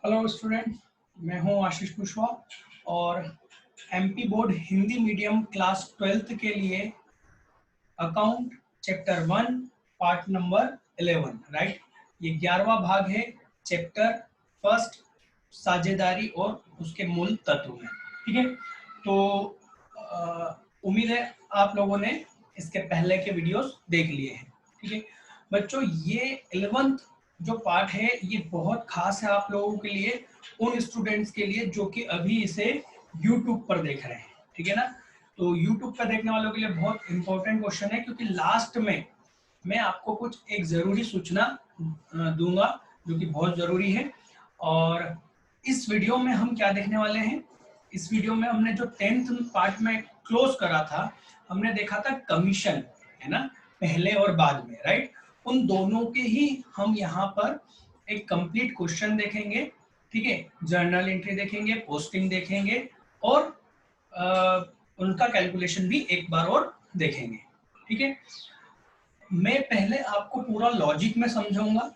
Hello student, मैं हूं आशीष कुशवाहा और MP board Hindi medium class 12th के लिए account chapter 1 part number 11 right. ये 11वां भाग है चैप्टर फर्स्ट, साझेदारी और उसके मूल तत्व में। ठीक है, तो उम्मीद है आप लोगों ने इसके पहले के वीडियोस देख लिए हैं। ठीक है बच्चों, ये 11th जो पार्ट है ये बहुत खास है आप लोगों के लिए, उन स्टूडेंट्स के लिए जो कि अभी इसे YouTube पर देख रहे हैं। ठीक है ना, तो YouTube पर देखने वालों के लिए बहुत इंपॉर्टेंट क्वेश्चन है, क्योंकि लास्ट में मैं आपको कुछ एक जरूरी सूचना दूंगा जो कि बहुत जरूरी है। और इस वीडियो में हम क्या देखने वाले हैं, इस वीडियो में हमने जो 10th पार्ट में क्लोज करा था, हमने देखा था कमीशन, है ना, पहले और बाद में, राइट। उन दोनों के ही हम यहाँ पर एक कंप्लीट क्वेश्चन देखेंगे। ठीक है, जर्नल एंट्री देखेंगे, पोस्टिंग देखेंगे और उनका कैलकुलेशन भी एक बार और देखेंगे। ठीक है, मैं पहले आपको पूरा लॉजिक में समझाऊंगा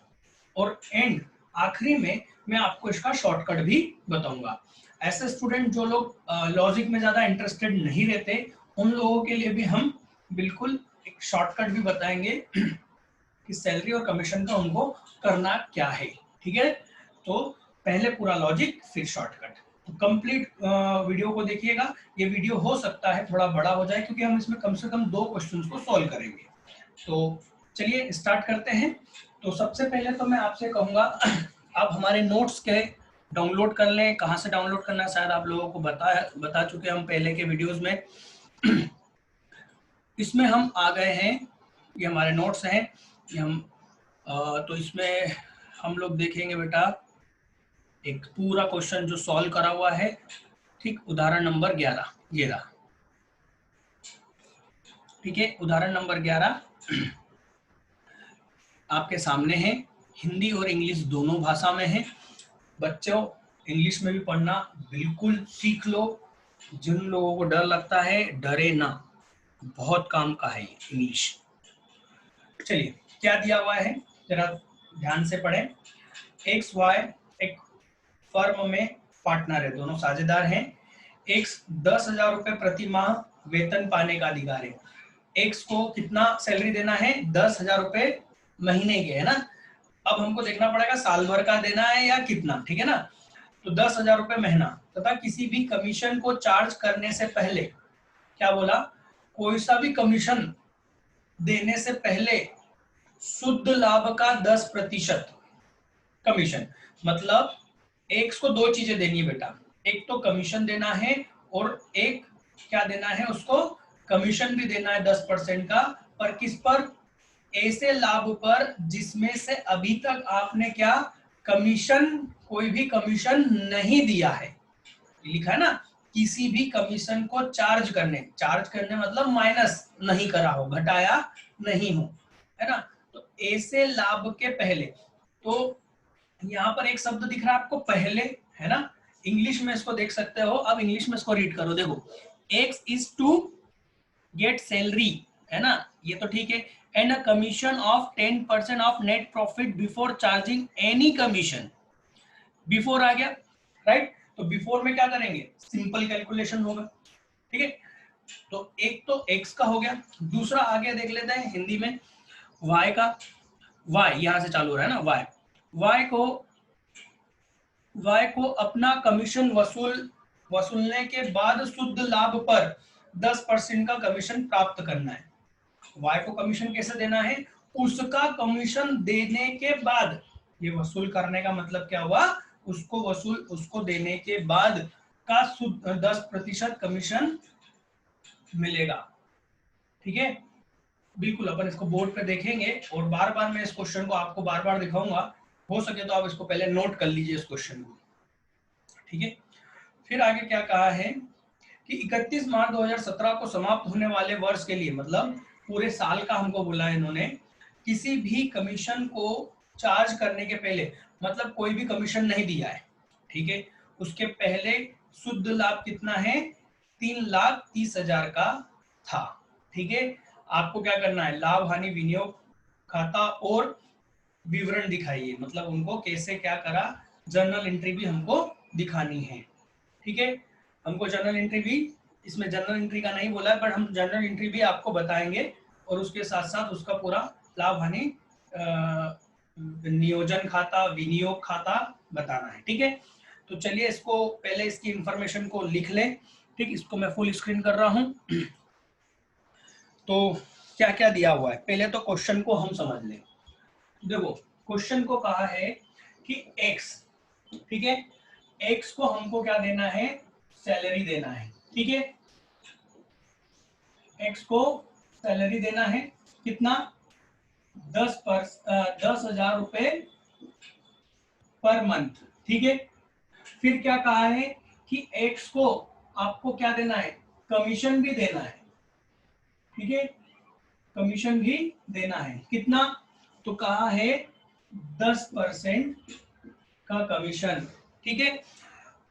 और एंड आखिरी में मैं आपको इसका शॉर्टकट भी बताऊंगा। ऐसे स्टूडेंट जो लोग लॉजिक में ज्यादा इंटरेस्टेड नहीं रहते, उन लोगों के लिए भी हम बिल्कुल एक शॉर्टकट भी बताएंगे कि सैलरी और कमीशन का उनको करना क्या है। ठीक है, तो पहले पूरा लॉजिक फिर शॉर्टकट, तो कंप्लीट वीडियो को देखिएगा। ये वीडियो हो सकता है थोड़ा बड़ा हो जाए, क्योंकि हम इसमें कम से कम 2 क्वेश्चंस को सॉल्व करेंगे। तो चलिए स्टार्ट करते हैं। तो सबसे पहले तो मैं आपसे कहूंगा आप हमारे नोट्स के डाउनलोड कर लें। कहाँ से डाउनलोड करना है शायद आप लोगों को बता चुके हम पहले के वीडियोस में। इसमें हम आ गए हैं, ये हमारे नोट्स हैं, ये हम तो इसमें हम लोग देखेंगे बेटा एक पूरा क्वेश्चन जो सॉल्व करा हुआ है। ठीक, उदाहरण नंबर 11 ये रहा। ठीक है, उदाहरण नंबर 11 आपके सामने है, हिंदी और इंग्लिश दोनों भाषा में है। बच्चों, इंग्लिश में भी पढ़ना बिल्कुल सीख लो। जिन लोगों को डर लगता है डरे ना, बहुत काम का है इंग्लिश। चलिए क्या दिया हुआ है जरा ध्यान से पढ़ें। एक्स वाई एक फर्म में पार्टनर है, दोनों साझेदार हैं। एक्स 10,000 रुपए प्रति माह वेतन पाने का अधिकार है। एक्स को कितना सैलरी देना है, 10,000 रुपए महीने के, है ना। अब हमको देखना पड़ेगा साल भर का देना है या कितना। ठीक है ना, तो 10,000 रुपए महीना तथा किसी भी कमीशन को चार्ज करने से पहले, क्या बोला, कोई सा भी कमीशन देने से पहले शुद्ध लाभ का 10% कमीशन। मतलब एक्स को 2 चीजें देनी है बेटा, एक तो कमीशन देना है और एक क्या देना है उसको, कमीशन भी देना है 10% का। पर किस पर, ऐसे लाभ पर जिसमें से अभी तक आपने क्या, कमीशन, कोई भी कमीशन नहीं दिया है। लिखा है ना, किसी भी कमीशन को चार्ज करने मतलब माइनस नहीं करा हो, घटाया नहीं हो, है ना। तो ऐसे लाभ के पहले, तो यहाँ पर एक शब्द दिख रहा है आपको पहले, है ना। इंग्लिश में इसको देख सकते हो, अब इंग्लिश में इसको रीड करो। देखो, X is to get salary, है ना, ये तो ठीक है, and a commission of 10% of net profit before charging any commission. Before आ गया, राइट। तो बिफोर में क्या करेंगे, सिंपल कैलकुलेशन होगा। ठीक है, तो एक तो एक्स का हो गया, दूसरा आगे देख लेते हैं हिंदी में वाई का। वाई यहां से चालू हो रहा है ना, वाई, वाई को अपना कमीशन वसूलने के बाद शुद्ध लाभ पर 10% का कमीशन प्राप्त करना है। वाई को कमीशन कैसे देना है, उसका कमीशन देने के बाद, ये वसूल करने का मतलब क्या हुआ, उसको देने के बाद का 10% कमीशन मिलेगा। ठीक है, बिल्कुल अपन इसको बोर्ड पे देखेंगे और बार बार मैं इस क्वेश्चन को आपको बार बार दिखाऊंगा। हो सके तो आप इसको पहले नोट कर लीजिए इस क्वेश्चन को। ठीक है, फिर आगे क्या कहा है कि 31 मार्च 2017 को समाप्त होने वाले वर्ष के लिए, मतलब पूरे साल का हमको बोला है इन्होंने, किसी भी कमीशन को चार्ज करने के पहले, मतलब कोई भी कमीशन नहीं दिया है, ठीक है, उसके पहले शुद्ध लाभ कितना है, 3,30,000 का था। ठीक है, आपको क्या करना है, लाभ हानि विनियोग खाता और विवरण दिखाइए, मतलब उनको कैसे क्या करा, जर्नल एंट्री भी हमको दिखानी है। ठीक है, हमको जर्नल एंट्री भी, इसमें जर्नल एंट्री का नहीं बोला है पर हम जर्नल एंट्री भी आपको बताएंगे और उसके साथ साथ उसका पूरा लाभ हानि नियोजन खाता, विनियोग खाता बताना है। ठीक है, तो चलिए इसको पहले इसकी इंफॉर्मेशन को लिख लें। ठीक, इसको मैं फुल स्क्रीन कर रहा हूं। तो क्या क्या दिया हुआ है, पहले तो क्वेश्चन को हम समझ लें। देखो, क्वेश्चन को कहा है कि x, ठीक है, x को हमको क्या देना है, सैलरी देना है। ठीक है, x को सैलरी देना है, कितना, 10,000 रुपए पर मंथ। ठीक है, फिर क्या कहा है कि x को आपको क्या देना है, कमीशन भी देना है। ठीक है, कमीशन भी देना है, कितना, तो कहा है 10% का कमीशन। ठीक है,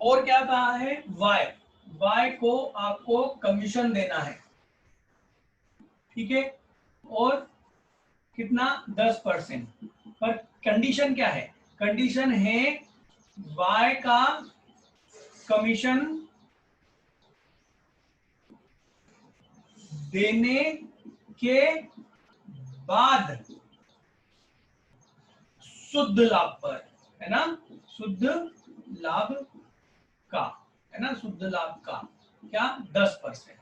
और क्या कहा है, y को आपको कमीशन देना है। ठीक है, और कितना, 10%। पर कंडीशन क्या है, कंडीशन है y का कमीशन देने के बाद शुद्ध लाभ पर, है ना, शुद्ध लाभ का, है ना, शुद्ध लाभ का क्या, 10%।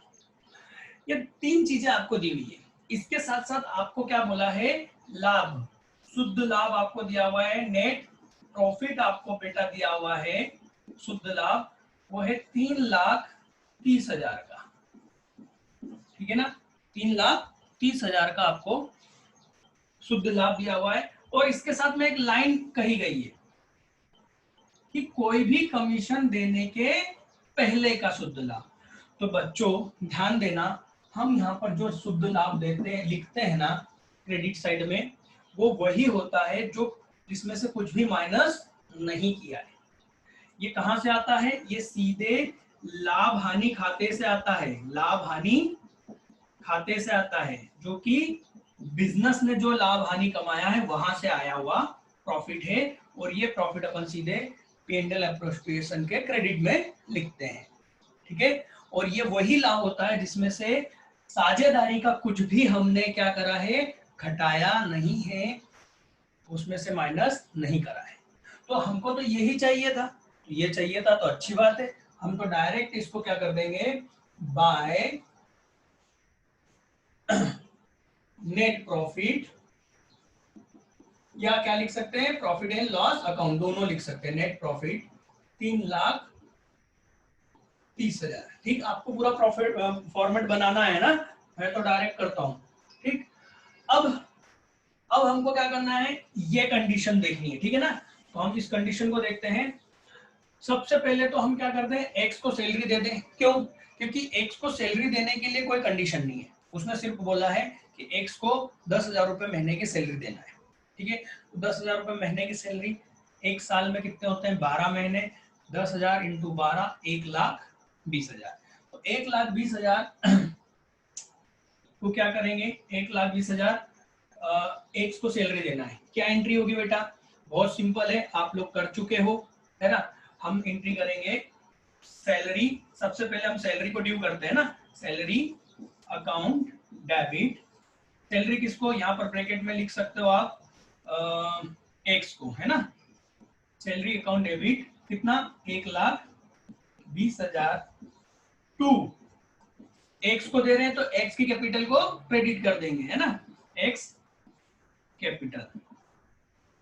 ये तीन चीजें आपको दी हुई है। इसके साथ साथ आपको क्या बोला है, लाभ, शुद्ध लाभ आपको दिया हुआ है, नेट प्रॉफिट आपको बेटा दिया हुआ है, शुद्ध लाभ वो है 3,30,000 का। ठीक है ना, 3,30,000 का आपको शुद्ध लाभ दिया हुआ है। और इसके साथ में एक लाइन कही गई है कि कोई भी कमीशन देने के पहले का शुद्ध लाभ। तो बच्चों ध्यान देना, हम यहाँ पर जो शुद्ध लाभ देते हैं, लिखते हैं ना क्रेडिट साइड में, वो वही होता है जो जिसमें से कुछ भी माइनस नहीं किया है। ये कहां से आता है, ये सीधे लाभ हानि खाते से आता है, लाभ हानि खाते से आता है, जो कि बिजनेस ने जो लाभ हानि कमाया है वहां से आया हुआ प्रॉफिट है। और ये प्रॉफिट अपन सीधे P&L एप्रोप्रिएशन के क्रेडिट में लिखते हैं। ठीक है, और ये वही लाभ होता है जिसमें से साझेदारी का कुछ भी हमने क्या करा है, घटाया नहीं है, उसमें से माइनस नहीं करा है। तो हमको तो यही चाहिए था, ये चाहिए था तो अच्छी बात है, हम तो डायरेक्ट इसको क्या कर देंगे, बाय नेट प्रॉफिट, या क्या लिख सकते हैं, प्रॉफिट एंड लॉस अकाउंट, दोनों लिख सकते हैं। Net profit 3,30,000। ठीक, आपको पूरा प्रॉफिट फॉर्मेट बनाना है ना, मैं तो डायरेक्ट करता हूं। ठीक, अब हमको क्या करना है, ये कंडीशन देखनी है। ठीक है ना, तो हम इस कंडीशन को देखते हैं। सबसे पहले तो हम क्या करते हैं, एक्स को सैलरी दे दें। क्यों, क्योंकि एक्स को सैलरी देने के लिए कोई कंडीशन नहीं है, उसने सिर्फ बोला है कि एक्स को 10,000 रुपए महीने की सैलरी देना है। ठीक है, तो 10,000 रुपए महीने की सैलरी, एक साल में कितने होते हैं, 12 महीने, 10,000 इंटू 12, 1,20,000। तो 1,20,000 को क्या करेंगे, 1,20,000 एक्स को सैलरी देना है। क्या एंट्री होगी बेटा, बहुत सिंपल है, आप लोग कर चुके हो, है ना। हम एंट्री करेंगे सैलरी, सबसे पहले हम सैलरी को ड्यू करते हैं ना, सैलरी अकाउंट डेबिट, सैलरी किसको, यहाँ पर ब्रैकेट में लिख सकते हो आप एक्स को, है ना, सैलरी अकाउंट डेबिट कितना, 1,20,000 टू एक्स को दे रहे हैं तो एक्स की कैपिटल को क्रेडिट कर देंगे, है ना, एक्स कैपिटल।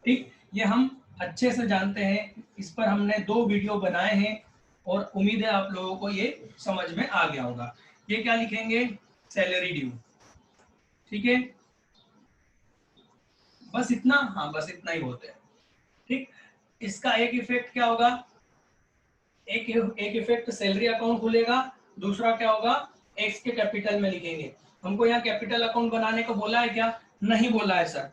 ठीक, ये हम अच्छे से जानते हैं, इस पर हमने 2 वीडियो बनाए हैं और उम्मीद है आप लोगों को ये समझ में आ गया होगा। ये क्या लिखेंगे, सैलरी ड्यू। ठीक है, बस इतना, हाँ बस इतना ही बहुत है। ठीक, इसका एक इफेक्ट क्या होगा, एक इफेक्ट सैलरी अकाउंट खुलेगा, दूसरा क्या होगा, एक्स के कैपिटल में लिखेंगे। हमको यहाँ कैपिटल अकाउंट बनाने को बोला है क्या, नहीं बोला है सर,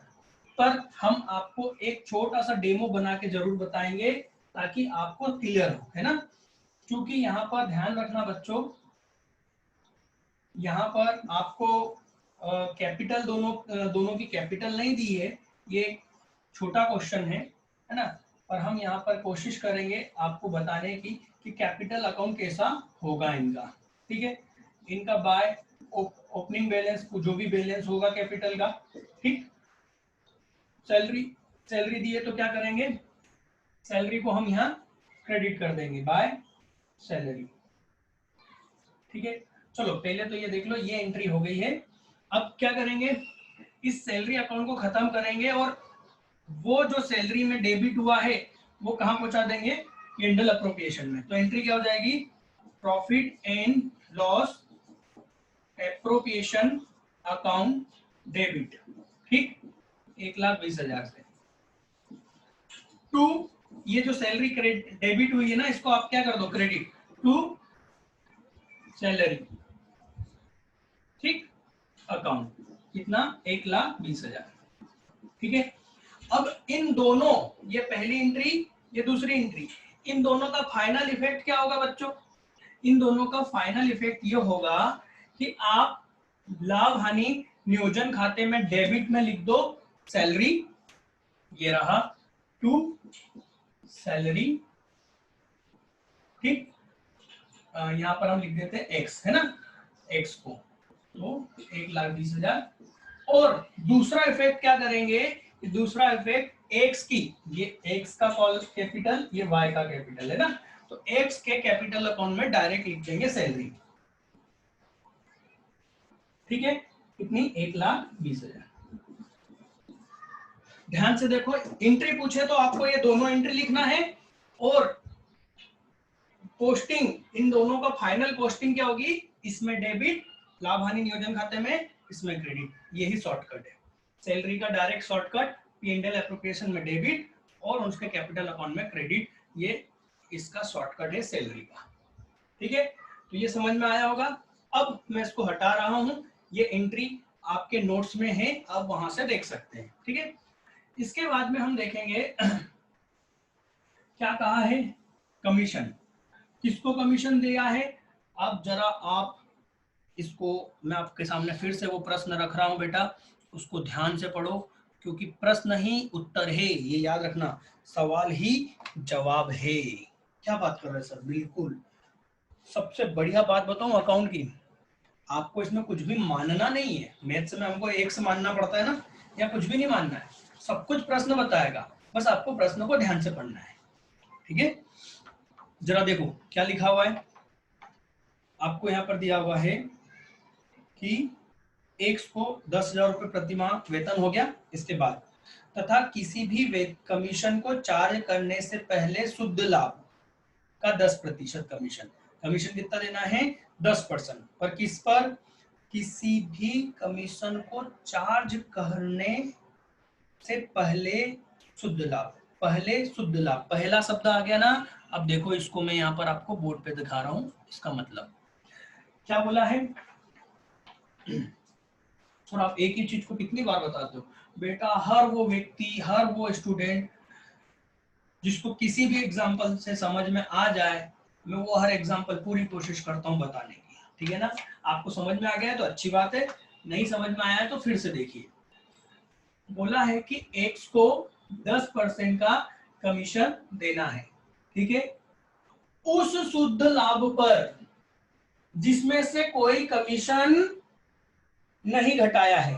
पर हम आपको एक छोटा सा डेमो बना के जरूर बताएंगे ताकि आपको क्लियर हो, है ना। क्योंकि यहाँ पर ध्यान रखना बच्चों, यहाँ पर आपको कैपिटल दोनों की कैपिटल नहीं दी है, ये छोटा क्वेश्चन है ना, पर हम यहाँ पर कोशिश करेंगे आपको बताने की कि कैपिटल अकाउंट कैसा होगा इनका। ठीक है, इनका बाय ओपनिंग बैलेंस, जो भी बैलेंस होगा कैपिटल का। ठीक, सैलरी सैलरी दी है तो क्या करेंगे, सैलरी को हम यहाँ क्रेडिट कर देंगे बाय सैलरी। ठीक है, चलो पहले तो ये देख लो, ये एंट्री हो गई है। अब क्या करेंगे, इस सैलरी अकाउंट को खत्म करेंगे और वो जो सैलरी में डेबिट हुआ है वो कहाँ पहुंचा देंगे, कैंडल अप्रोप्रिएशन में। तो एंट्री क्या हो जाएगी, profit and loss appropriation account debit. ठीक, 1,20,000 से टू, ये जो सैलरी क्रेडिट डेबिट हुई है ना, इसको आप क्या कर दो, क्रेडिट टू सैलरी। ठीक, अकाउंट कितना, 1,20,000। ठीक है, अब इन दोनों, ये पहली एंट्री, ये दूसरी एंट्री, इन दोनों का फाइनल इफेक्ट क्या होगा बच्चों, इन दोनों का फाइनल इफेक्ट ये होगा कि आप लाभ हानि नियोजन खाते में डेबिट में लिख दो सैलरी, ये रहा टू सैलरी। ठीक, यहां पर हम लिख देते हैं एक्स, है ना, एक्स को, तो 1,20,000। और दूसरा इफेक्ट क्या करेंगे, दूसरा इफेक्ट एक्स की, ये एक्स का कॉल कैपिटल, ये वाई का कैपिटल है ना, तो एक्स के कैपिटल अकाउंट में डायरेक्ट लिख देंगे सैलरी। ठीक है, कितनी, 1,20,000। ध्यान से देखो, एंट्री पूछे तो आपको ये दोनों एंट्री लिखना है, और पोस्टिंग, इन दोनों का फाइनल पोस्टिंग क्या होगी, इसमें डेबिट लाभ हानि नियोजन खाते में, इसमें क्रेडिट। यही शॉर्टकट है सैलरी का, डायरेक्ट शॉर्टकट, पी&एल एप्रोप्रिएशन में डेबिट और उसके कैपिटल अकाउंट में क्रेडिट, ये इसका शॉर्टकट है सैलरी का। ठीक है, तो ये समझ में आया होगा। अब मैं इसको हटा रहा हूं, ये एंट्री आपके नोट्स में है, आप वहां से देख सकते हैं। ठीक है, इसके बाद में हम देखेंगे क्या कहा है, कमीशन, किसको कमीशन दिया है। अब जरा आप इसको, मैं आपके सामने फिर से वो प्रश्न रख रहा हूं बेटा, उसको ध्यान से पढ़ो, क्योंकि प्रश्न ही उत्तर है, ये याद रखना, सवाल ही जवाब है। क्या बात कर रहे हैं सर, बिल्कुल। सबसे बढ़िया बात बताऊं अकाउंट की, आपको इसमें कुछ भी मानना नहीं है। मैथ्स में हमको एक से मानना पड़ता है ना, या कुछ भी नहीं मानना है, सब कुछ प्रश्न बताएगा, बस आपको प्रश्न को ध्यान से पढ़ना है। ठीक है, जरा देखो क्या लिखा हुआ है, आपको यहाँ पर दिया हुआ है कि एक्स को 10,000 रुपये प्रति माह वेतन हो गया, इसके बाद तथा किसी भी कमीशन को चार्ज करने से पहले शुद्ध लाभ का 10% कमीशन, कमीशन कितना देना है, 10%, पर किस पर, किसी भी कमीशन को चार्ज करने से पहले शुद्ध लाभ, पहले शुद्ध लाभ, पहला शब्द आ गया ना। अब देखो इसको मैं यहाँ पर आपको बोर्ड पे दिखा रहा हूँ, इसका मतलब क्या बोला है। और आप एक ही चीज को कितनी बार बताते हो बेटा, हर वो व्यक्ति, हर वो स्टूडेंट जिसको किसी भी एग्जाम्पल से समझ में आ जाए, मैं वो हर एग्जाम्पल पूरी कोशिश करता हूँ बताने की। ठीक है ना, आपको समझ में आ गया है तो अच्छी बात है, नहीं समझ में आया है तो फिर से देखिए। बोला है कि एक्स को 10% का कमीशन देना है, ठीक है, उस शुद्ध लाभ पर जिसमें से कोई कमीशन नहीं घटाया है।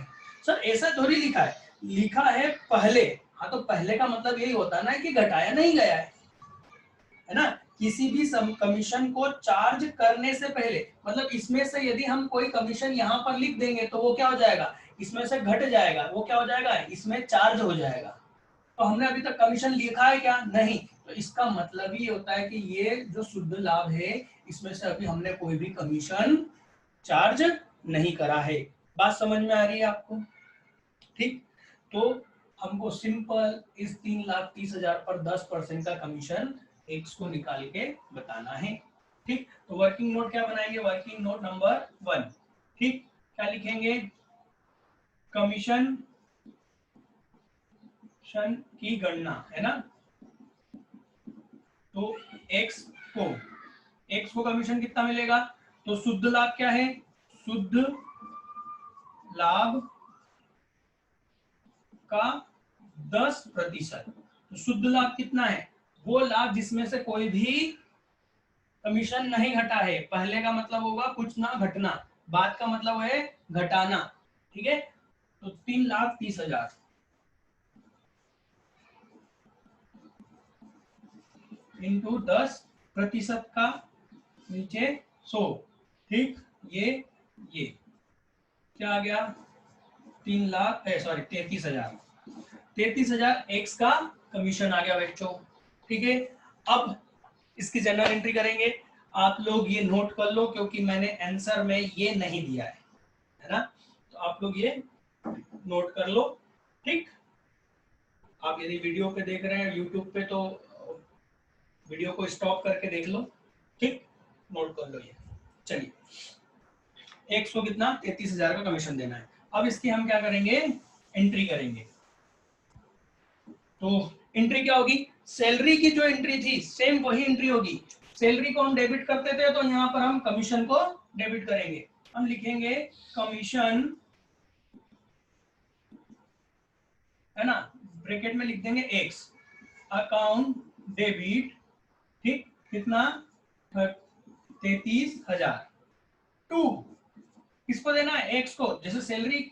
सर ऐसा थोड़ी लिखा है, लिखा है पहले। हाँ, तो पहले का मतलब यही होता है ना कि घटाया नहीं गया है ना। किसी भी कमीशन को चार्ज करने से पहले, मतलब इसमें से यदि हम कोई कमीशन यहाँ पर लिख देंगे तो वो क्या हो जाएगा, इसमें से घट जाएगा, वो क्या हो जाएगा, इसमें चार्ज हो जाएगा। तो हमने अभी तक कमीशन लिखा है क्या, नहीं, तो इसका मतलब ये होता है कि ये जो शुद्ध लाभ है इसमें से अभी हमने कोई भी कमीशन चार्ज नहीं करा है। बात समझ में आ रही है आपको, ठीक। तो हमको सिंपल इस 3,30,000 पर 10% का कमीशन एक्स को निकाल के बताना है, ठीक। तो वर्किंग नोट क्या बनाएंगे, वर्किंग नोट नंबर 1, ठीक। क्या लिखेंगे, कमीशन की गणना, है ना। तो एक्स को कमीशन कितना मिलेगा, तो शुद्ध लाभ क्या है, शुद्ध लाभ का 10%, तो शुद्ध लाभ कितना है? वो लाभ जिसमें से कोई भी कमीशन नहीं घटा है। पहले का मतलब होगा कुछ ना घटना, बाद का मतलब है घटाना। ठीक है, तो 3,30,000 इंटू 10% का नीचे 100। ठीक, ये क्या आ गया? 33,000। 33,000 एक्स का कमीशन आ गया बच्चों। ठीक है, अब इसकी जनरल एंट्री करेंगे। आप लोग ये नोट कर लो क्योंकि मैंने आंसर में ये नहीं दिया है ना, तो आप लोग ये नोट कर लो। ठीक, आप यदि वीडियो पे देख रहे हैं यूट्यूब पे तो वीडियो को स्टॉप करके देख लो। ठीक, नोट कर लो ये। चलिए, एक्स को कितना? 33,000 का कमीशन देना है। अब इसकी हम क्या करेंगे? एंट्री करेंगे। तो एंट्री क्या होगी? सैलरी की जो एंट्री थी सेम वही एंट्री होगी। सैलरी को हम डेबिट करते थे तो यहाँ पर हम कमीशन को डेबिट करेंगे। हम लिखेंगे कमीशन, है ना, ब्रैकेट में लिख देंगे एक्स, अकाउंट डेबिट। ठीक, कितना? 33,000 टू, किसको देना है? एक्स को। जैसे सैलरी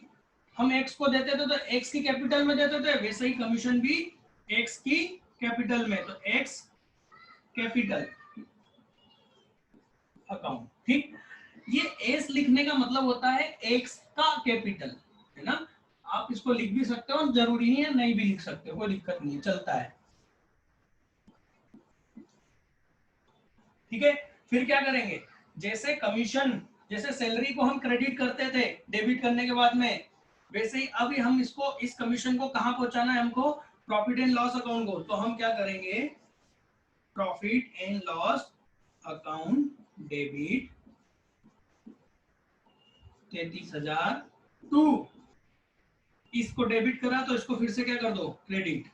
हम एक्स को देते थे तो एक्स की कैपिटल में देते थे, वैसे ही कमीशन भी एक्स की कैपिटल में, तो एक्स कैपिटल अकाउंट। ठीक, ये एस लिखने का मतलब होता है एक्स का कैपिटल, है ना। आप इसको लिख भी सकते हो, जरूरी नहीं है नहीं भी लिख सकते हो, कोई दिक्कत नहीं है, चलता है। ठीक है, फिर क्या करेंगे? जैसे कमीशन, जैसे सैलरी को हम क्रेडिट करते थे डेबिट करने के बाद में, वैसे ही अभी हम इसको, इस कमीशन को कहां पहुंचाना है हमको? प्रॉफिट एंड लॉस अकाउंट को। तो हम क्या करेंगे? Profit and loss account debit 33,000 to, इसको डेबिट करा तो इसको फिर से क्या कर दो? क्रेडिट।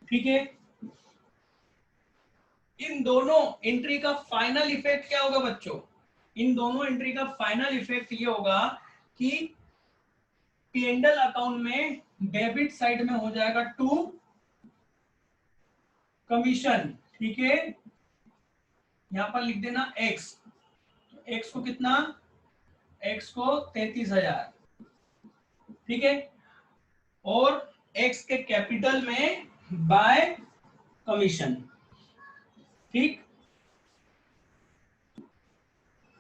ठीक है, इन दोनों एंट्री का फाइनल इफेक्ट क्या होगा बच्चों? इन दोनों एंट्री का फाइनल इफेक्ट ये होगा कि पी&एल अकाउंट में डेबिट साइड में हो जाएगा टू कमीशन। ठीक है, यहां पर लिख देना एक्स, तो एक्स को कितना? एक्स को 33,000। ठीक है, और एक्स के कैपिटल में बाय कमीशन। ठीक,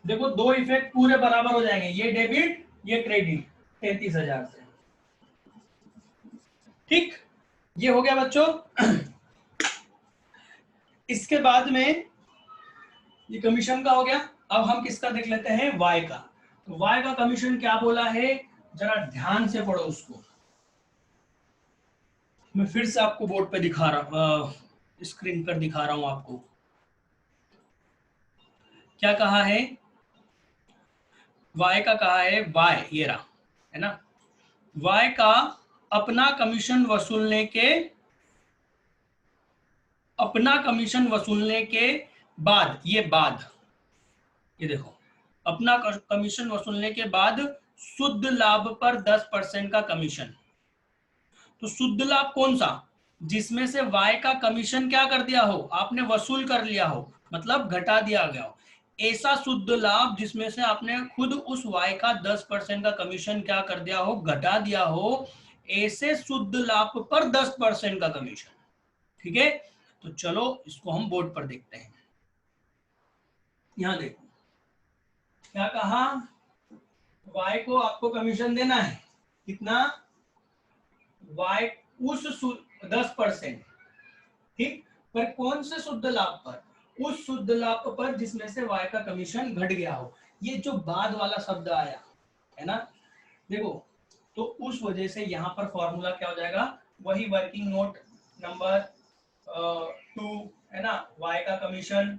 देखो दो इफेक्ट पूरे बराबर हो जाएंगे, ये डेबिट ये क्रेडिट 33,000 से। ठीक, ये हो गया बच्चों। इसके बाद में ये कमीशन का हो गया। अब हम किसका देख लेते हैं? वाई का। तो वाई का कमीशन क्या बोला है, जरा ध्यान से पढ़ो उसको। मैं फिर से आपको बोर्ड पे दिखा रहा हूं, स्क्रीन पर दिखा रहा हूं आपको। क्या कहा है? वाई का कहा है, वाई ये रहा, है ना। वाई का अपना कमीशन वसूलने के, अपना कमीशन वसूलने के बाद, ये बाद, ये देखो, अपना कमीशन वसूलने के बाद शुद्ध लाभ पर 10% का कमीशन। तो शुद्ध लाभ कौन सा? जिसमें से वाई का कमीशन क्या कर दिया हो, आपने वसूल कर लिया हो, मतलब घटा दिया गया हो। ऐसा शुद्ध लाभ जिसमें से आपने खुद उस वाई का 10% का कमीशन क्या कर दिया हो, घटा दिया हो, ऐसे शुद्ध लाभ पर 10% का कमीशन। ठीक है, तो चलो इसको हम बोर्ड पर देखते हैं। यहां देखो क्या कहा, वाई को आपको कमीशन देना है, कितना? वाई उस 10%। ठीक, पर कौन से शुद्ध लाभ पर? उस शुद्ध लाभ पर जिसमें से वाई का कमीशन घट गया हो। ये जो बाद वाला शब्द आया है ना, देखो, तो उस वजह से यहाँ पर फॉर्मूला क्या हो जाएगा? वही वर्किंग नोट नंबर 2, है ना, वाई का कमीशन,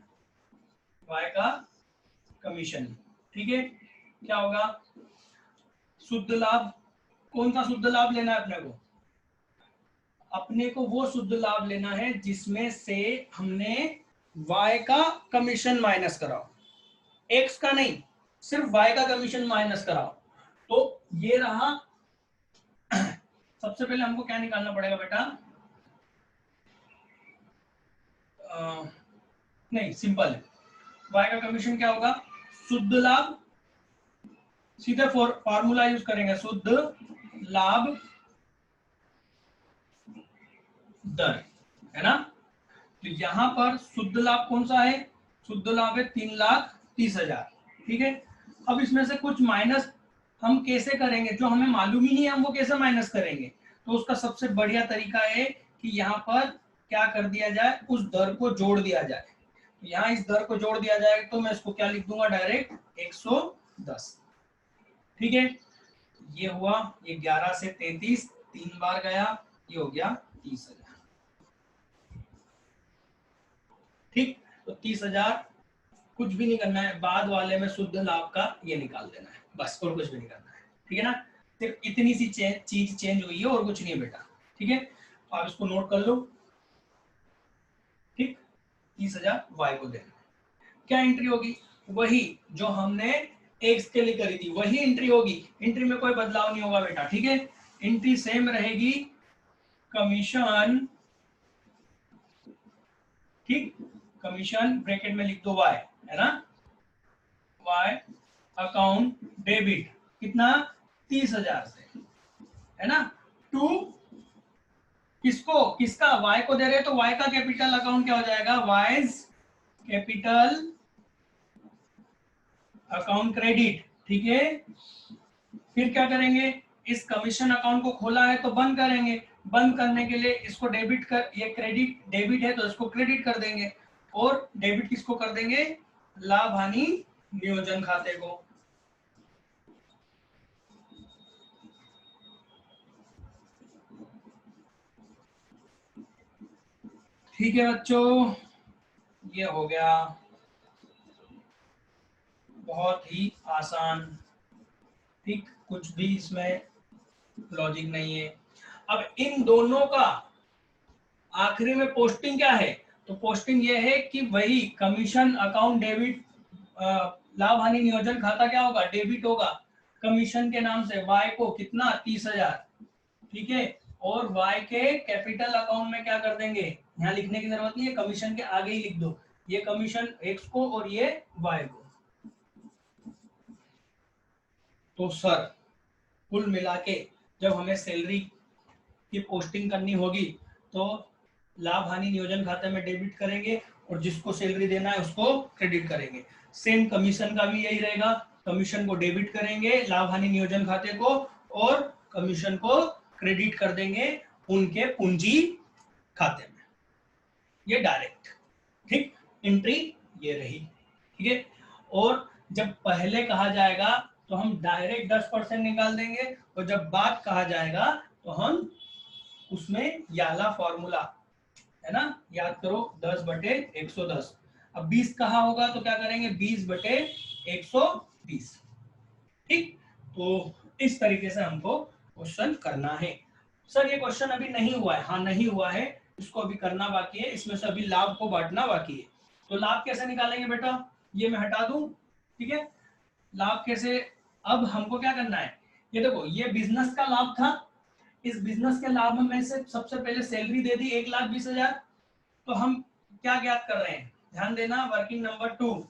वाई का कमीशन। ठीक है, क्या होगा? शुद्ध लाभ, कौन सा शुद्ध लाभ लेना है अपने को? अपने को वो शुद्ध लाभ लेना है जिसमें से हमने y का कमीशन माइनस कराओ, x का नहीं, सिर्फ y का कमीशन माइनस कराओ। तो ये रहा सबसे पहले हमको क्या निकालना पड़ेगा बेटा, नहीं सिंपल है, वाई का कमीशन क्या होगा, शुद्ध लाभ, सीधे फॉर्मूला यूज करेंगे, शुद्ध लाभ दर, है ना। तो यहां पर शुद्ध लाभ कौन सा है, शुद्ध लाभ है 3,30,000, ठीक है। अब इसमें से कुछ माइनस हम कैसे करेंगे, जो हमें मालूम ही नहीं है हम वो कैसे माइनस करेंगे, तो उसका सबसे बढ़िया तरीका है कि यहाँ पर क्या कर दिया जाए, उस दर को जोड़ दिया जाए। यहाँ इस दर को जोड़ दिया जाए तो मैं इसको क्या लिख दूंगा, डायरेक्ट 110, ठीक है। ये हुआ, ये 11 से 33 3 बार गया, ये हो गया 30,000, ठीक। तो 30,000, कुछ भी नहीं करना है, बाद वाले में शुद्ध लाभ का ये निकाल देना है, बस, और कुछ भी नहीं करना है, ठीक है ना। सिर्फ इतनी सी चीज चेंज हुई है और कुछ नहीं है बेटा, ठीक है। तो आप इसको नोट कर लो, ठीक। 30,000 वाई को देना, क्या एंट्री होगी, वही जो हमने एक्स के लिए करी थी वही एंट्री होगी, एंट्री में कोई बदलाव नहीं होगा बेटा, ठीक है। एंट्री सेम रहेगी, कमीशन, ठीक, कमीशन ब्रैकेट में लिख दो वाई, है ना, वाई अकाउंट डेबिट, कितना, 30,000 से, है ना, टू किसको, किसका, वाई को दे रहे हैं तो वाई का कैपिटल अकाउंट क्या हो जाएगा, वाइज कैपिटल अकाउंट क्रेडिट, ठीक है। फिर क्या करेंगे, इस कमीशन अकाउंट को खोला है तो बंद करेंगे, बंद करने के लिए इसको डेबिट कर, ये क्रेडिट डेबिट है तो इसको क्रेडिट कर देंगे, और डेबिट किसको कर देंगे, लाभ हानि नियोजन खाते को, ठीक है बच्चों। ये हो गया, बहुत ही आसान, ठीक, कुछ भी इसमें लॉजिक नहीं है। अब इन दोनों का आखिरी में पोस्टिंग क्या है, तो पोस्टिंग ये है कि वही कमीशन अकाउंट डेबिट, लाभ हानि नियोजन खाता क्या होगा, डेबिट होगा, कमीशन के नाम से वाई को कितना, 30,000, ठीक है। और वाई के कैपिटल अकाउंट में क्या कर देंगे, यहाँ लिखने की जरूरत नहीं है, कमीशन के आगे ही लिख दो, ये कमीशन एक्स को और ये वाई को। तो सर कुल मिला के जब हमें सैलरी की पोस्टिंग करनी होगी तो लाभ हानि नियोजन खाते में डेबिट करेंगे और जिसको सैलरी देना है उसको क्रेडिट करेंगे। सेम कमीशन का भी यही रहेगा, कमीशन को डेबिट करेंगे लाभ हानि नियोजन खाते को, और कमीशन को क्रेडिट कर देंगे उनके पूंजी खाते में, ये डायरेक्ट, ठीक। एंट्री ये रही, ठीक है। और जब पहले कहा जाएगा तो हम डायरेक्ट 10% निकाल देंगे, और जब बाद कहा जाएगा तो हम उसमें याला फॉर्मूला, है ना, याद करो, 10/110। अब 20 कहा होगा तो क्या करेंगे, 20/120, ठीक। तो इस तरीके से हमको क्वेश्चन करना है। सर ये क्वेश्चन अभी नहीं हुआ है, हाँ नहीं हुआ है, इसको अभी करना बाकी है, इसमें से अभी लाभ को बांटना बाकी है। तो लाभ कैसे निकालेंगे बेटा, ये मैं हटा दूं, ठीक है। लाभ कैसे, अब हमको क्या करना है, ये देखो ये बिजनेस का लाभ था, इस बिजनेस के लाभ में से सबसे पहले सैलरी दे दी 1,20,000, तो हम क्या ज्ञात कर रहे हैं, ध्यान देना, वर्किंग नंबर 2,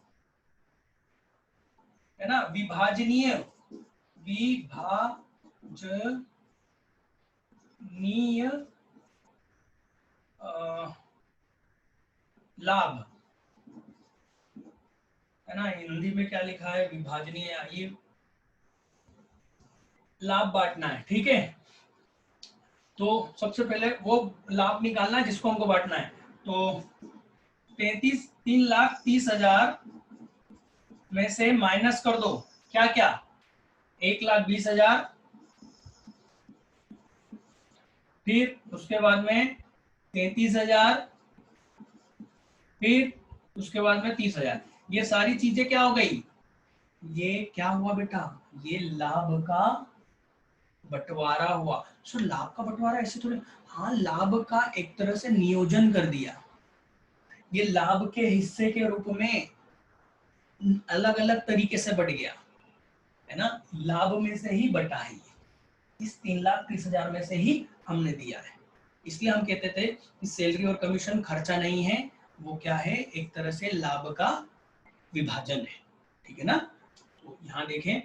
है ना, विभाजनीय, विभाजनीय लाभ, है ना, हिंदी में क्या लिखा है, विभाजनीय, ये लाभ बांटना है, ठीक है। तो सबसे पहले वो लाभ निकालना है जिसको हमको बांटना है, तो 3,30,000 में से माइनस कर दो क्या क्या, 1,20,000, फिर उसके बाद में 33,000, फिर उसके बाद में 30,000, ये सारी चीजें क्या हो गई, ये क्या हुआ बेटा, ये लाभ का बंटवारा हुआ। सो लाभ का बंटवारा ऐसे थोड़े, हाँ लाभ का एक तरह से नियोजन कर दिया, ये लाभ के हिस्से के रूप में अलग अलग तरीके से बढ़ गया, है ना, लाभ में से ही बटा है ये, इस 3,30,000 में से ही हमने दिया है। इसलिए हम कहते थे कि सैलरी और कमीशन खर्चा नहीं है, वो क्या है, एक तरह से लाभ का विभाजन है, ठीक है ना। तो यहाँ देखें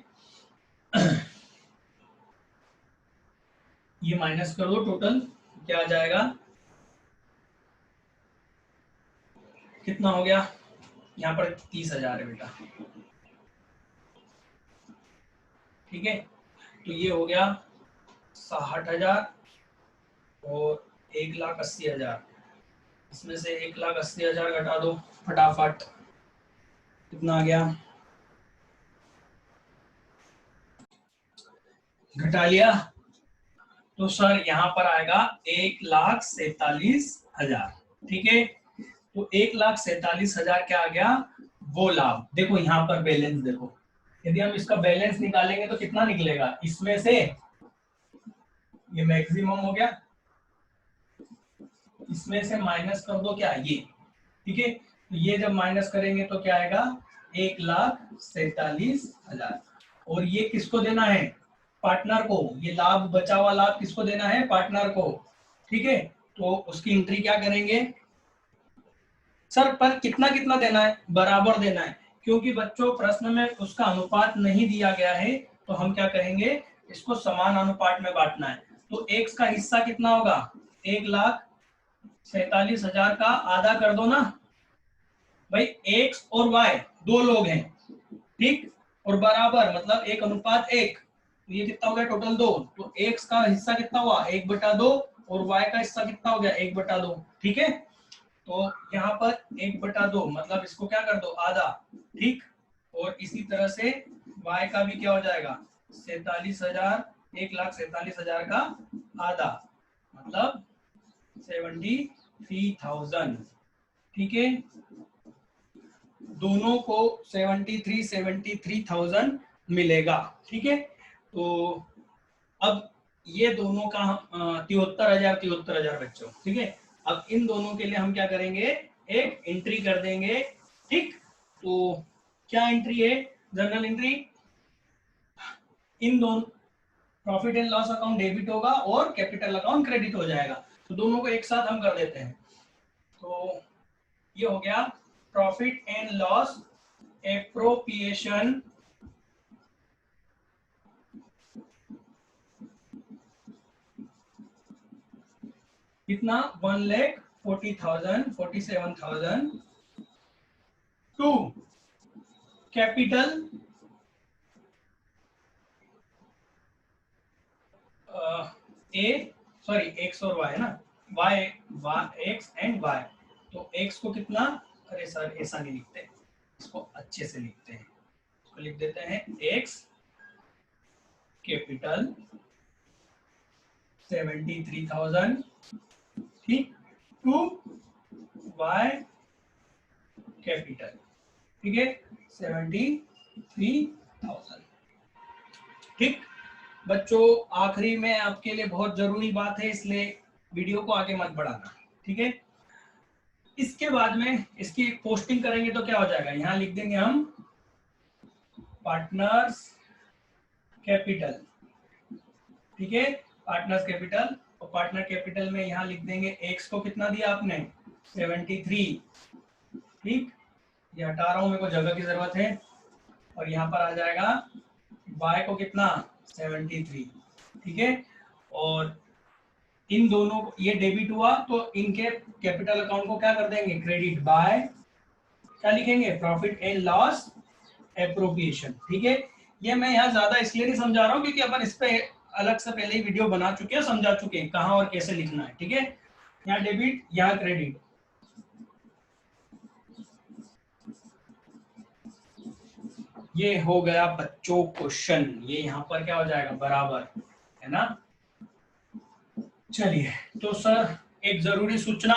ये माइनस कर दो, टोटल क्या आ जाएगा, कितना हो गया, यहाँ पर 30,000 है बेटा, ठीक है। तो ये हो गया 60,000 और 1,80,000, इसमें से 1,80,000 घटा दो फटाफट, कितना आ गया, घटा लिया। तो सर यहाँ पर आएगा 1,47,000, ठीक है। तो 1,47,000 क्या आ गया, वो लाभ। देखो यहाँ पर बैलेंस देखो, यदि हम इसका बैलेंस निकालेंगे तो कितना निकलेगा, इसमें से ये मैक्सिमम हो गया, इसमें से माइनस कर दो क्या, ये, ठीक है। तो ये जब माइनस करेंगे तो क्या आएगा, 1,47,000। और ये किसको देना है, पार्टनर को। ये लाभ, बचा हुआ लाभ किसको देना है, पार्टनर को, ठीक है। तो उसकी एंट्री क्या करेंगे सर, पर कितना कितना देना है, बराबर देना है, क्योंकि बच्चों प्रश्न में उसका अनुपात नहीं दिया गया है, तो हम क्या कहेंगे, इसको समान अनुपात में बांटना है। तो x का हिस्सा कितना होगा, 1,47,000 का आधा कर दो ना भाई, x और y दो लोग हैं, ठीक, और बराबर मतलब 1:1, तो ये कितना हो गया, टोटल 2। तो x का हिस्सा कितना हुआ, 1/2, और y का हिस्सा कितना हो गया, 1/2, ठीक है। तो यहाँ पर 1/2 मतलब इसको क्या कर दो, आधा, ठीक। और इसी तरह से y का भी क्या हो जाएगा, 47,000, 1,47,000 का आधा मतलब 73,000, ठीक है। दोनों को 73,000 मिलेगा, ठीक है। तो अब ये दोनों का 73,000 बच्चों, ठीक है। अब इन दोनों के लिए हम क्या करेंगे, एक एंट्री कर देंगे, ठीक। तो क्या एंट्री है, जर्नल एंट्री, इन दोनों profit and loss account debit होगा और कैपिटल अकाउंट क्रेडिट हो जाएगा। तो दोनों को एक साथ हम कर देते हैं। तो ये हो गया प्रॉफिट एंड लॉस एप्रोप्रिएशन कितना, 1,40,000, 47,000 टू कैपिटल एक्स और वाई है ना, एक्स एंड वाई। तो एक्स को कितना, अरे सर ऐसा नहीं लिखते, इसको अच्छे से लिखते हैं, इसको लिख देते हैं एक्स कैपिटल 73,000, ठीक, टू वाई कैपिटल, ठीक है, 73,000, ठीक। बच्चों आखिरी में आपके लिए बहुत जरूरी बात है, इसलिए वीडियो को आगे मत बढ़ाना, ठीक है। इसके बाद में इसकी पोस्टिंग करेंगे तो क्या हो जाएगा, यहां लिख देंगे हम पार्टनर्स कैपिटल, ठीक है, पार्टनर्स कैपिटल। और पार्टनर कैपिटल में यहां लिख देंगे एक्स को कितना दिया आपने, 73, ठीक, ये हटा रहा हूं, मेरे को जगह की जरूरत है। और यहाँ पर आ जाएगा y को कितना, 73, ठीक है। और इन दोनों को ये डेबिट हुआ तो इनके कैपिटल अकाउंट को क्या कर देंगे, क्रेडिट बाय, क्या लिखेंगे, प्रॉफिट एंड लॉस एप्रोप्रिएशन, ठीक है। ये मैं यहाँ ज्यादा इसलिए नहीं समझा रहा हूँ क्योंकि अपन इस पे अलग से पहले ही वीडियो बना चुके हैं, समझा चुके हैं कहाँ और कैसे लिखना है, ठीक है। यहाँ डेबिट, यहाँ क्रेडिट, ये हो गया बच्चों क्वेश्चन, ये यहाँ पर क्या हो जाएगा, बराबर, है ना। चलिए, तो सर एक जरूरी सूचना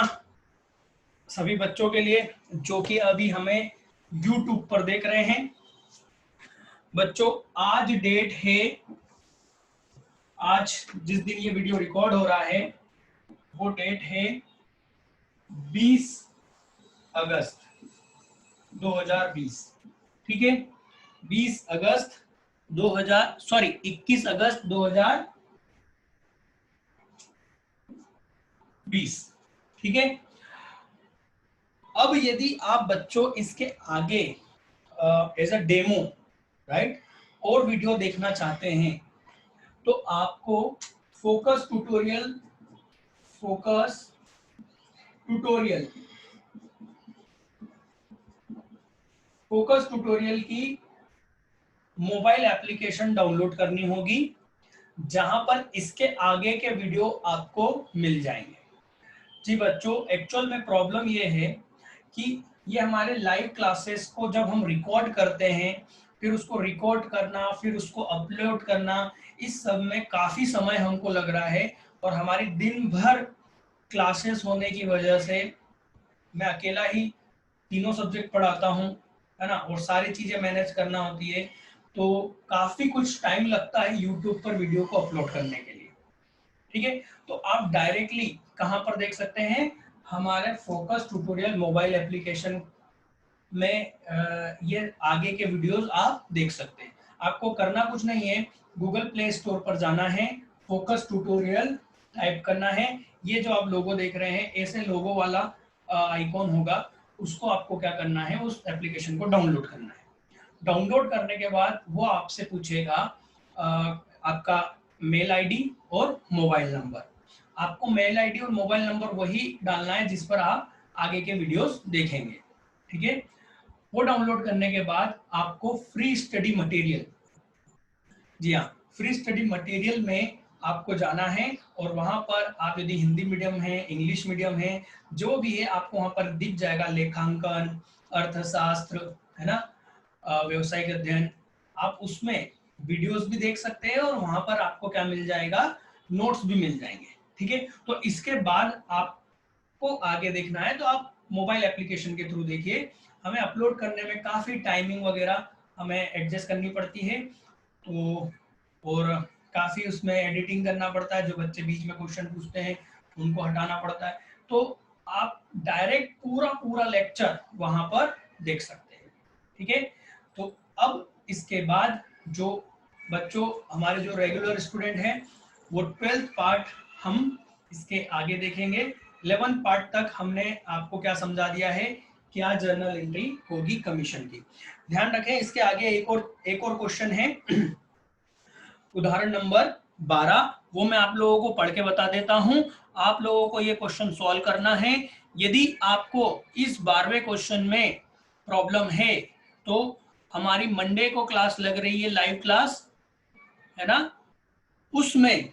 सभी बच्चों के लिए जो कि अभी हमें YouTube पर देख रहे हैं। बच्चों आज डेट है, आज जिस दिन ये वीडियो रिकॉर्ड हो रहा है वो डेट है 20 अगस्त 2020, ठीक है। 21 अगस्त 2020, 20। ठीक है, अब यदि आप बच्चों इसके आगे एज अ डेमो राइट और वीडियो देखना चाहते हैं तो आपको फोकस ट्यूटोरियल फोकस ट्यूटोरियल की मोबाइल एप्लीकेशन डाउनलोड करनी होगी, जहां पर इसके आगे के वीडियो आपको मिल जाएंगे। जी बच्चों, एक्चुअल में प्रॉब्लम ये है कि ये हमारे लाइव क्लासेस को जब हम रिकॉर्ड करते हैं, फिर उसको रिकॉर्ड करना, फिर उसको अपलोड करना, इस सब में काफी समय हमको लग रहा है। और हमारी दिन भर क्लासेस होने की वजह से मैं अकेला ही तीनों सब्जेक्ट पढ़ाता हूँ, है ना, और सारी चीजें मैनेज करना होती है, तो काफी कुछ टाइम लगता है यूट्यूब पर वीडियो को अपलोड करने के लिए। ठीक है, तो आप डायरेक्टली कहां पर देख सकते हैं, हमारे फोकस ट्यूटोरियल मोबाइल एप्लीकेशन में ये आगे के वीडियोस आप देख सकते हैं। आपको करना कुछ नहीं है, गूगल प्ले स्टोर पर जाना है, फोकस ट्यूटोरियल टाइप करना है, ये जो आप लोगो देख रहे हैं ऐसे लोगो वाला आइकॉन होगा, उसको आपको क्या करना है, उस एप्लीकेशन को डाउनलोड करना है। डाउनलोड करने के बाद वो आपसे पूछेगा आपका मेल आईडी और मोबाइल नंबर। आपको मेल आईडी और मोबाइल नंबर वही डालना है जिस पर आप आगे के वीडियोस देखेंगे। ठीक है, वो डाउनलोड करने के बाद आपको फ्री स्टडी मटेरियल, जी हाँ, फ्री स्टडी मटेरियल में आपको जाना है, और वहां पर आप यदि हिंदी मीडियम है, इंग्लिश मीडियम है, जो भी है आपको वहां पर दिख जाएगा, लेखांकन, अर्थशास्त्र, है ना, व्यवसायिक अध्ययन, आप उसमें वीडियोस भी देख सकते हैं और वहां पर आपको क्या मिल जाएगा, नोट्स भी मिल जाएंगे। ठीक है, तो इसके बाद आपको आगे देखना है तो आप मोबाइल एप्लीकेशन के थ्रू देखिए। हमें अपलोड करने में काफी टाइमिंग वगैरह हमें एडजस्ट करनी पड़ती है, तो और काफी उसमें एडिटिंग करना पड़ता है, जो बच्चे बीच में क्वेश्चन पूछते हैं उनको हटाना पड़ता है, तो आप डायरेक्ट पूरा पूरा लेक्चर वहां पर देख सकते हैं। ठीक है, तो अब इसके बाद जो बच्चों हमारे जो रेगुलर स्टूडेंट हैं वो 12th पार्ट हम इसके आगे देखेंगे। 11th पार्ट तक हमने आपको क्या समझा दिया है, क्या जर्नल एंट्री होगी कमीशन की। ध्यान रखें, इसके आगे एक और क्वेश्चन है उदाहरण नंबर 12, वो मैं आप लोगों को पढ़ के बता देता हूं। आप लोगों को ये क्वेश्चन सॉल्व करना है। यदि आपको इस 12वें क्वेश्चन में प्रॉब्लम है तो हमारी मंडे को क्लास लग रही है, लाइव क्लास, है ना, उसमें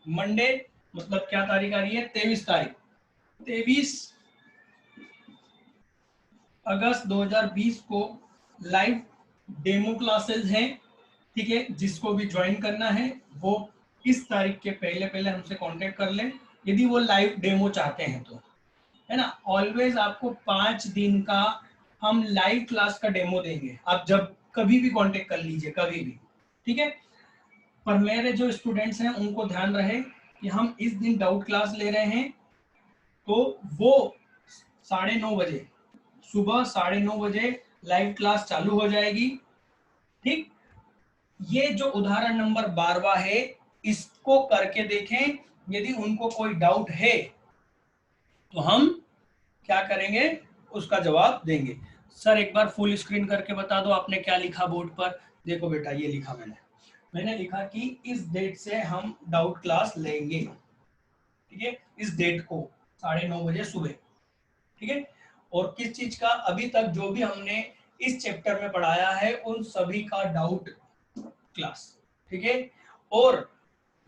मंडे मतलब क्या तारीख आ रही है, 23 तारीख, 23 अगस्त 2020 को लाइव डेमो क्लासेस हैं। ठीक है, जिसको भी ज्वाइन करना है वो इस तारीख के पहले पहले हमसे कांटेक्ट कर लें, यदि वो लाइव डेमो चाहते हैं तो, है ना। ऑलवेज आपको 5 दिन का हम लाइव क्लास का डेमो देंगे, आप जब कभी भी कांटेक्ट कर लीजिए, कभी भी। ठीक है, पर मेरे जो स्टूडेंट्स हैं उनको ध्यान रहे कि हम इस दिन डाउट क्लास ले रहे हैं, तो वो 9:30 बजे, सुबह 9:30 बजे लाइव क्लास चालू हो जाएगी। ठीक, ये जो उदाहरण नंबर 12वां है इसको करके देखें, यदि उनको कोई डाउट है तो हम क्या करेंगे, उसका जवाब देंगे। सर एक बार फुल स्क्रीन करके बता दो आपने क्या लिखा बोर्ड पर। देखो बेटा, ये लिखा मैंने लिखा कि इस डेट से हम डाउट क्लास लेंगे। ठीक है, इस डेट को 9:30 बजे सुबह। ठीक है, और किस चीज का, अभी तक जो भी हमने इस चैप्टर में पढ़ाया है उन सभी का डाउट क्लास। ठीक है, और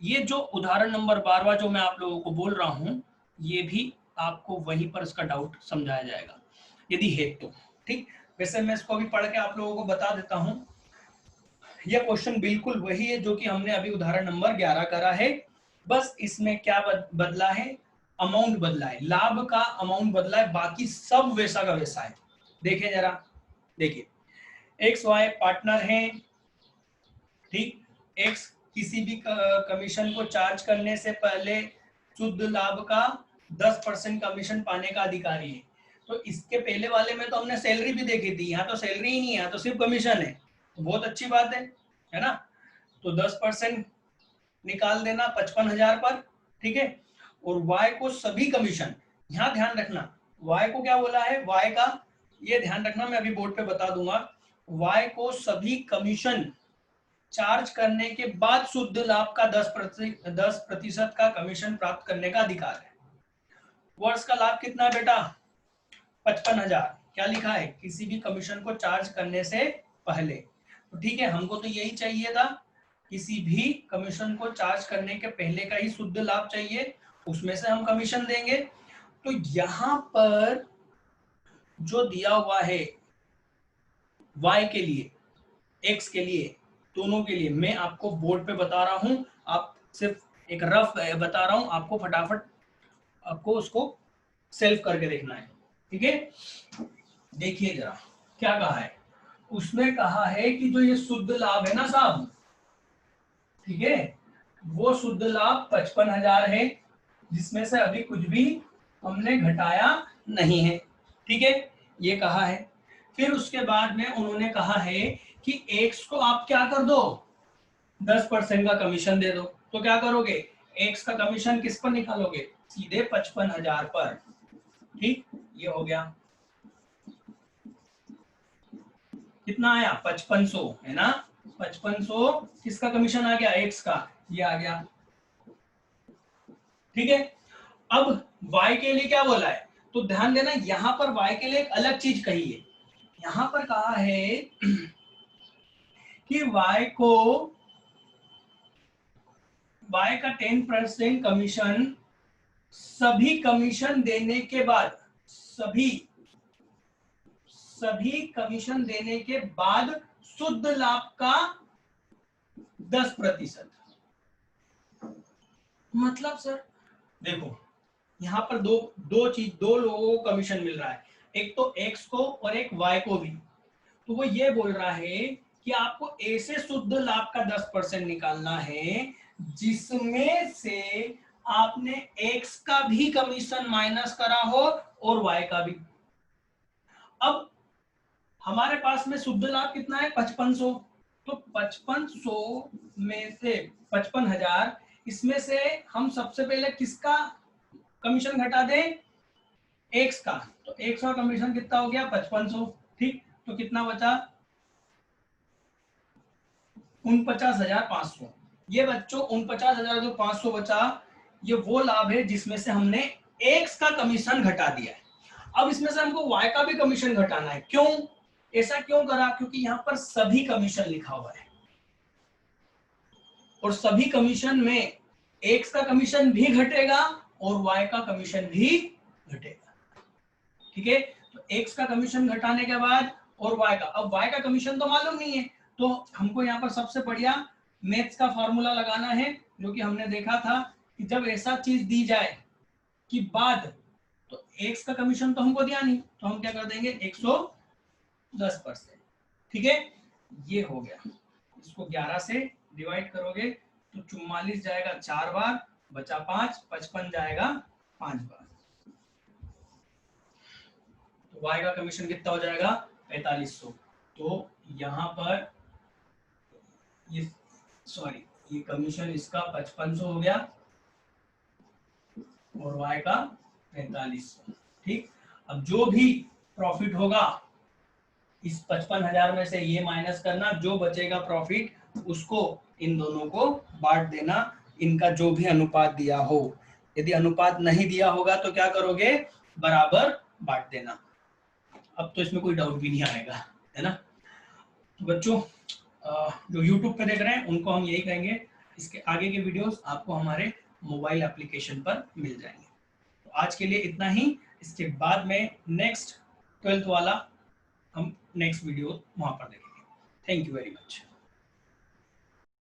ये जो उदाहरण नंबर 12वां जो मैं आप लोगों को बोल रहा हूं, ये भी आपको वहीं पर इसका डाउट समझाया जाएगा यदि है तो। ठीक, वैसे मैं इसको अभी पढ़ के आप लोगों को बता देता हूं। यह क्वेश्चन बिल्कुल वही है जो कि हमने अभी उदाहरण नंबर 11 करा है, बस इसमें क्या बदला है, अमाउंट बदला है, लाभ का अमाउंट बदला है, बाकी सब वैसा का वैसा है। देखें जरा, देखिए, एक्स वाई पार्टनर हैं। ठीक, एक्स किसी भी कमीशन को चार्ज करने से पहले शुद्ध लाभ का 10% कमीशन पाने का अधिकारी है। तो इसके पहले वाले में तो हमने सैलरी भी देखी थी, यहाँ तो सैलरी ही नहीं है, यहाँ तो सिर्फ कमीशन है, तो बहुत अच्छी बात है ना। तो 10% निकाल देना 55,000 पर। ठीक है, और y को सभी कमीशन, यहाँ ध्यान रखना y को क्या बोला है, y का ये ध्यान रखना, मैं अभी बोर्ड पे बता दूंगा, y को सभी कमीशन चार्ज करने के बाद शुद्ध लाभ का 10% का कमीशन प्राप्त करने का अधिकार है। वर्ष का लाभ कितना है बेटा, 55,000। क्या लिखा है, किसी भी कमीशन को चार्ज करने से पहले। तो ठीक है, हमको तो यही चाहिए था, किसी भी कमीशन को चार्ज करने के पहले का ही शुद्ध लाभ चाहिए, उसमें से हम कमीशन देंगे। तो यहां पर जो दिया हुआ है y के लिए, x के लिए, दोनों के लिए मैं आपको बोर्ड पे बता रहा हूं, आप सिर्फ एक रफ बता रहा हूं, आपको फटाफट आपको उसको सेल्फ करके देखना है। ठीक है, देखिए जरा क्या कहा है, उसमें कहा है कि जो ये शुद्ध लाभ है ना साहब, ठीक है, वो शुद्ध लाभ 55,000 है, जिसमें से अभी कुछ भी हमने घटाया नहीं है। ठीक है, ये कहा है। फिर उसके बाद में उन्होंने कहा है कि x को आप क्या कर दो, 10% का कमीशन दे दो। तो क्या करोगे, x का कमीशन किस पर निकालोगे, सीधे 55,000 पर। ठीक, ये हो गया, कितना आया, 5500 है ना, 5500 किसका कमीशन आ गया, x का, ये आ गया। ठीक है, अब y के लिए क्या बोला है, तो ध्यान देना यहां पर y के लिए एक अलग चीज कही है। यहां पर कहा है कि y का 10% कमीशन सभी कमीशन देने के बाद, सभी कमीशन देने के बाद शुद्ध लाभ का 10%। मतलब सर देखो, यहाँ पर दो लोगों को कमीशन मिल रहा है, एक तो x को और एक y को भी। तो वो ये बोल रहा है कि आपको a से शुद्ध लाभ का 10% निकालना है, जिसमें से आपने x का भी कमीशन माइनस करा हो और y का भी। अब हमारे पास में शुद्ध लाभ कितना है, 5500। तो 5500 में से 55,000, इसमें से हम सबसे पहले किसका कमीशन घटा दें, x का। तो x का कमीशन कितना हो गया, 5500। ठीक, तो कितना बचा, 49,500। ये बच्चों 49,500 बचा, ये वो लाभ है जिसमें से हमने x का कमीशन घटा दिया है। अब इसमें से हमको y का भी कमीशन घटाना है। क्यों, ऐसा क्यों करा, क्योंकि यहाँ पर सभी कमीशन लिखा हुआ है, और सभी कमीशन में x का कमीशन भी घटेगा और y का कमीशन भी घटेगा। ठीक है, तो x का कमीशन घटाने के बाद और y का, अब y का कमीशन तो मालूम नहीं है, तो हमको यहाँ पर सबसे बढ़िया मैथ्स का फॉर्मूला लगाना है, जो कि हमने देखा था कि जब ऐसा चीज दी जाए कि बाद, तो x का कमीशन तो हमको दिया नहीं, तो हम क्या कर देंगे, 110%। ठीक है, ये हो गया। इसको 11 से डिवाइड करोगे तो 44 जाएगा 4 बार, बचा 5, 55 जाएगा 5 बार। तो y का कमीशन कितना हो जाएगा, 4500। तो यहाँ पर ये कमीशन इसका 5500 हो गया और y का 4500। ठीक, अब जो भी प्रॉफिट होगा इस 55,000 में से ये माइनस करना, जो बचेगा प्रॉफिट उसको इन दोनों को बांट देना, इनका जो भी अनुपात दिया हो। यदि अनुपात नहीं दिया होगा तो क्या करोगे, बराबर बांट देना। अब तो इसमें कोई डाउट भी नहीं आएगा, है ना। तो बच्चों जो YouTube पे देख रहे हैं उनको हम यही कहेंगे, इसके आगे के वीडियोस आपको हमारे मोबाइल एप्लीकेशन पर मिल जाएंगे। तो आज के लिए इतना ही, इसके बाद में नेक्स्ट 12th वाला हम नेक्स्ट वीडियो वहां पर देखेंगे। Thank you very much.